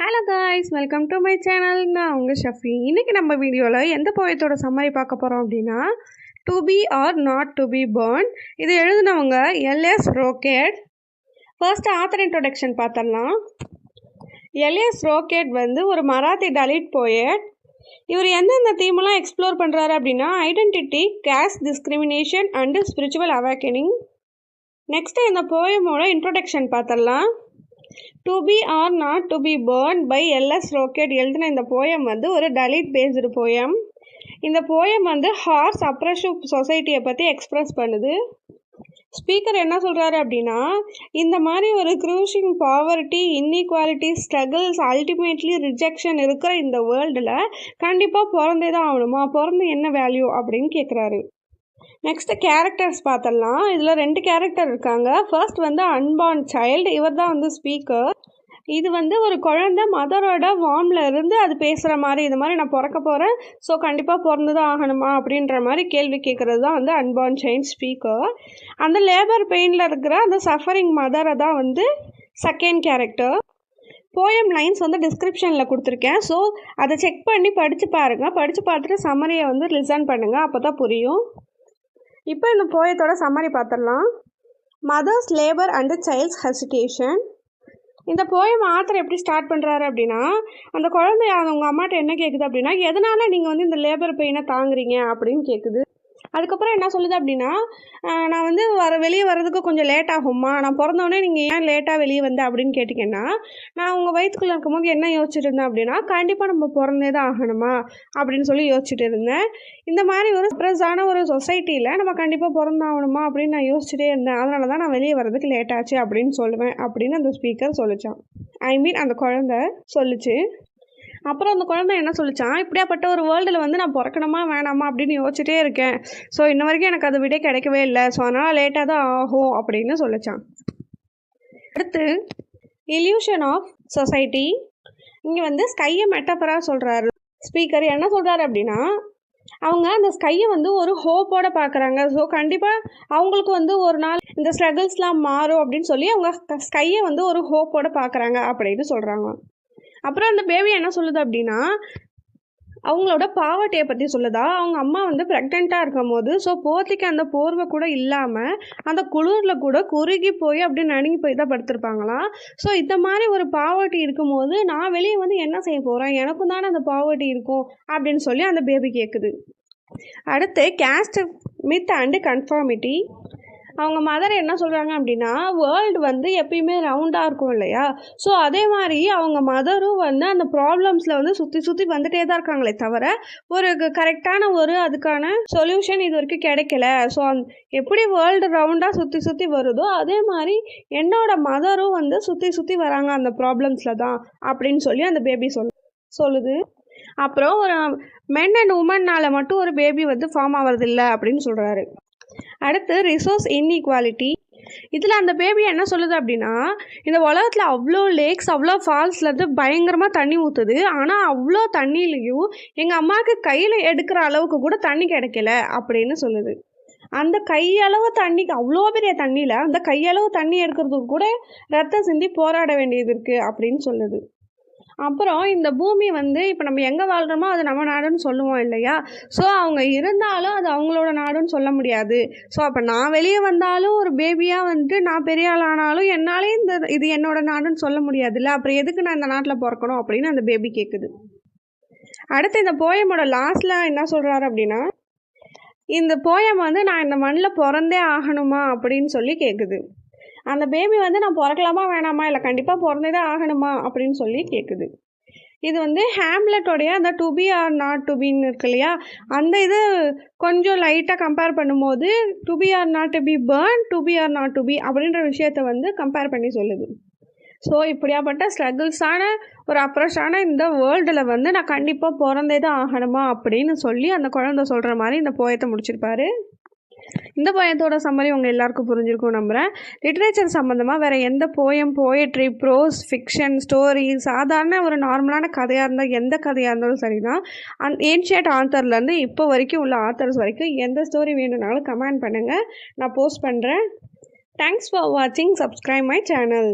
Hello guys, welcome to my channel. நான் உங்கள் ஷஃபி. இன்றைக்கி நம்ம வீடியோவில் எந்த போயத்தோட சம்மரி பார்க்க போகிறோம் அப்படின்னா, to be or not to be born. இது எழுதினவங்க L S Rokade. First author introduction பார்த்துடலாம். எல்எஸ் ரோக்கெட் வந்து ஒரு மராத்தி தலித் போயட். இவர் எந்தெந்த தீமெல்லாம் எக்ஸ்ப்ளோர் பண்ணுறாரு அப்படின்னா, identity, caste discrimination and spiritual awakening. Next இந்த போயமோட இன்ட்ரோடக்ஷன் பார்த்துடலாம். To be or not to be born by L S Rocket எழுதின இந்த போயம் வந்து ஒரு தலித் பேஸ்டு போயம். இந்த போயம் வந்து ஹார்ஸ் அப்ரஷிவ் சொசைட்டியை பற்றி எக்ஸ்ப்ரெஸ் பண்ணுது. ஸ்பீக்கர் என்ன சொல்கிறாரு அப்படின்னா, இந்த மாதிரி ஒரு crushing poverty, inequality, struggles, ultimately rejection இருக்கிற இந்த வேர்ல்டில் கண்டிப்பாக பிறந்தே தான் ஆகணுமா, பிறந்து என்ன வேல்யூ அப்படின்னு கேட்குறாரு. நெக்ஸ்ட்டு கேரக்டர்ஸ் பார்த்துடலாம். இதில் 2 கேரக்டர் இருக்காங்க. ஃபர்ஸ்ட் வந்து அன்பார்ன் சைல்டு, இவர் தான் வந்து ஸ்பீக்கர். இது வந்து ஒரு குழந்தை மதரோட வார்மில் இருந்து அது பேசுகிற மாதிரி, இது மாதிரி நான் பிறக்க போகிறேன், ஸோ கண்டிப்பாக பிறந்து தான் ஆகணுமா அப்படின்ற மாதிரி கேள்வி கேட்குறது தான் வந்து அன்பார்ன் சைல்டு ஸ்பீக்கர். அந்த லேபர் பெயினில் இருக்கிற அந்த சஃபரிங் மதரை தான் வந்து செகண்ட் கேரக்டர். போயம் லைன்ஸ் வந்து டிஸ்கிரிப்ஷனில் கொடுத்துருக்கேன், ஸோ அதை செக் பண்ணி படித்து பாருங்கள். படித்து பார்த்துட்டு சம்மரியை வந்து லிசன் பண்ணுங்கள், அப்போ தான் புரியும். இப்போ இந்த போயத்தோட சம்மரி பார்த்துடலாம். Mother's labour and child's hesitation. இந்த போயம் ஆத்தர் எப்படி ஸ்டார்ட் பண்ணுறாரு அப்படின்னா, அந்த குழந்தை அவங்க அம்மாட்ட என்ன கேட்குது அப்படின்னா, எதனால் நீங்கள் வந்து இந்த லேபர் பெயினை தாங்குறீங்க அப்படின்னு கேட்குது. அதுக்கப்புறம் என்ன சொல்லுது அப்படின்னா, நான் வந்து வெளியே வர்றதுக்கு கொஞ்சம் லேட் ஆகும்மா, நான் பிறந்தோடனே நீங்கள் ஏன் லேட்டாக வெளியே வந்தேன் அப்படின்னு கேட்டிங்கன்னா, நான் உங்கள் வயிற்றுக்குள்ளே இருக்கும்போது என்ன யோசிச்சுட்டு இருந்தேன் அப்படின்னா, கண்டிப்பாக நம்ம பிறந்தே தான் ஆகணுமா அப்படின்னு சொல்லி யோசிச்சுட்டு இருந்தேன். இந்த மாதிரி ஒரு சப்ரஸான ஒரு சொசைட்டியில் நம்ம கண்டிப்பாக பிறந்தாகணுமா அப்படின்னு நான் யோசிச்சுட்டே இருந்தேன், அதனால தான் நான் வெளியே வர்றதுக்கு லேட் ஆச்சு அப்படின்னு சொல்லுவேன் அப்படின்னு அந்த ஸ்பீக்கர் சொல்லிச்சான். அந்த குழந்தை சொல்லிச்சு. அப்புறம் அந்த குழந்தை என்ன சொல்லிச்சான், இப்படியாப்பட்ட ஒரு வேர்ல்டில் வந்து நான் பிறக்கணுமா வேணாமா அப்படின்னு யோசிச்சுட்டே இருக்கேன், ஸோ இன்ன வரைக்கும் எனக்கு அது விடை கிடைக்கவே இல்லை, ஸோ அதனால் லேட்டாக தான் ஆகும் அப்படின்னு சொல்லிச்சான். அடுத்து இல்யூஷன் ஆஃப் சொசைட்டி. இங்கே வந்து ஸ்கையை மெட்டஃபராக சொல்கிறாரு ஸ்பீக்கர். என்ன சொல்கிறாரு அப்படின்னா, அவங்க அந்த ஸ்கையை வந்து ஒரு ஹோப்போடு பார்க்குறாங்க, ஸோ கண்டிப்பாக அவங்களுக்கு வந்து ஒரு நாள் இந்த ஸ்ட்ரகிள்ஸ்லாம் மாறும் அப்படின்னு சொல்லி அவங்க ஸ்கையை வந்து ஒரு ஹோப்போடு பார்க்குறாங்க அப்படின்னு சொல்கிறாங்க. அப்புறம் அந்த பேபி என்ன சொல்லுது அப்படின்னா, அவங்களோட பாவர்ட்டியை பற்றி சொல்லுதா. அவங்க அம்மா வந்து ப்ரெக்னெண்ட்டாக இருக்கும் போது, ஸோ போர்த்திக்கு அந்த போர்வை கூட இல்லாமல் அந்த குளிரில் கூட குறுகி போய் அப்படியே நடுங்கி போய் தான் படுத்திருப்பாங்களாம். ஸோ இந்த மாதிரி ஒரு பாவர்ட்டி இருக்கும்போது நான் வெளியே வந்து என்ன செய்ய போகிறேன், எனக்கும் தானே அந்த பாவர்ட்டி இருக்கும் அப்படின்னு சொல்லி அந்த பேபி கேட்குது. அடுத்து கேஸ்ட் மித் அண்டு கன்ஃபார்மிட்டி. அவங்க மதர் என்ன சொல்கிறாங்க அப்படின்னா, வேர்ல்டு வந்து எப்பயுமே ரவுண்டாக இருக்கும் இல்லையா, ஸோ அதே மாதிரி அவங்க மதரும் வந்து அந்த ப்ராப்ளம்ஸில் வந்து சுற்றி வந்துட்டே தான் இருக்காங்களே தவிர ஒரு கரெக்டான ஒரு அதுக்கான சொல்யூஷன் இது வரைக்கும் கிடைக்கல. ஸோ எப்படி வேர்ல்டு ரவுண்டாக சுற்றி வருதோ அதே மாதிரி என்னோட மதரும் வந்து சுற்றி வராங்க அந்த ப்ராப்ளம்ஸில் தான் அப்படின்னு சொல்லி அந்த பேபி சொல்லுது. அப்புறம் ஒரு மென் அண்ட் உமன்னால் மட்டும் ஒரு பேபி வந்து ஃபார்ம் ஆகிறது இல்லை அப்படின்னு சொல்கிறாரு. அடுத்து ரிசோர்ஸ் இன்இக்வாலிட்டி. இதில் அந்த பேபி என்ன சொல்லுது அப்படின்னா, இந்த உலகத்தில் அவ்வளோ லேக்ஸ், அவ்வளோ ஃபால்ஸ்லேருந்து பயங்கரமாக தண்ணி ஊற்றுது, ஆனால் அவ்வளோ தண்ணியிலையும் எங்கள் அம்மாவுக்கு கையில் எடுக்கிற அளவுக்கு கூட தண்ணி கிடைக்கல அப்படின்னு சொல்லுது. அந்த கையளவு தண்ணிக்கு, அவ்வளோ பெரிய தண்ணியில் அந்த கையளவு தண்ணி எடுக்கிறதுக்கு கூட ரத்தம் சிந்தி போராட வேண்டியது இருக்குது அப்படின்னு சொல்லுது. அப்புறம் இந்த பூமி வந்து இப்போ நம்ம எங்கே வாழ்கிறோமோ அது நம்ம நாடுன்னு சொல்லுவோம் இல்லையா, ஸோ அவங்க இருந்தாலும் அது அவங்களோட நாடுன்னு சொல்ல முடியாது. ஸோ அப்போ நான் வெளியே வந்தாலும் ஒரு பேபியாக வந்துட்டு நான் பெரிய ஆள் ஆனாலும் என்னாலே இது என்னோட நாடுன்னு சொல்ல முடியாதுல்ல, அப்புறம் எதுக்கு நான் இந்த நாட்டில் பிறக்கணும் அப்படின்னு அந்த பேபி கேட்குது. அடுத்து இந்த போயமோட லாஸ்ட்டில் என்ன சொல்கிறாரு அப்படின்னா, இந்த போயம் வந்து நான் இந்த மண்ணில் பிறந்தே ஆகணுமா அப்படின்னு சொல்லி கேட்குது. அந்த பேபி வந்து நான் பிறக்கலாமா வேணாமா, இல்லை கண்டிப்பாக பிறந்தே தான் ஆகணுமா அப்படின்னு சொல்லி கேட்குது. இது வந்து ஹேம்லெட்டோடைய அந்த to be or not to பின்னு இருக்கு இல்லையா, அந்த இது கொஞ்சம் லைட்டாக கம்பேர் பண்ணும்போது to be or not to be born, to be or not to be அப்படின்ற விஷயத்தை வந்து கம்பேர் பண்ணி சொல்லுது. ஸோ இப்படியாப்பட்ட ஸ்ட்ரகிள்ஸான ஒரு அப்ரோச்சான இந்த வேர்ல்டில் வந்து நான் கண்டிப்பாக பிறந்தே தான் ஆகணுமா அப்படின்னு சொல்லி அந்த குழந்தை சொல்கிற மாதிரி இந்த போயத்தை முடிச்சிருப்பாரு. இந்த போயத்தோட சம்மரி உங்கள் எல்லாருக்கும் புரிஞ்சிருக்கும் நம்புகிறேன். லிட்ரேச்சர் சம்மந்தமாக வேறு எந்த poem, poetry, prose, fiction, story, சாதாரண ஒரு நார்மலான கதையாக இருந்தால் எந்த கதையாக இருந்தாலும் சரி தான், ஏன்ஷியன்ட் ஆத்தர்லேருந்து இப்போ வரைக்கும் உள்ள ஆத்தர்ஸ் வரைக்கும் எந்த ஸ்டோரி வேணும்னாலும் கமெண்ட் பண்ணுங்கள், நான் போஸ்ட் பண்ணுறேன். தேங்க்ஸ் ஃபார் வாட்சிங். Subscribe my channel.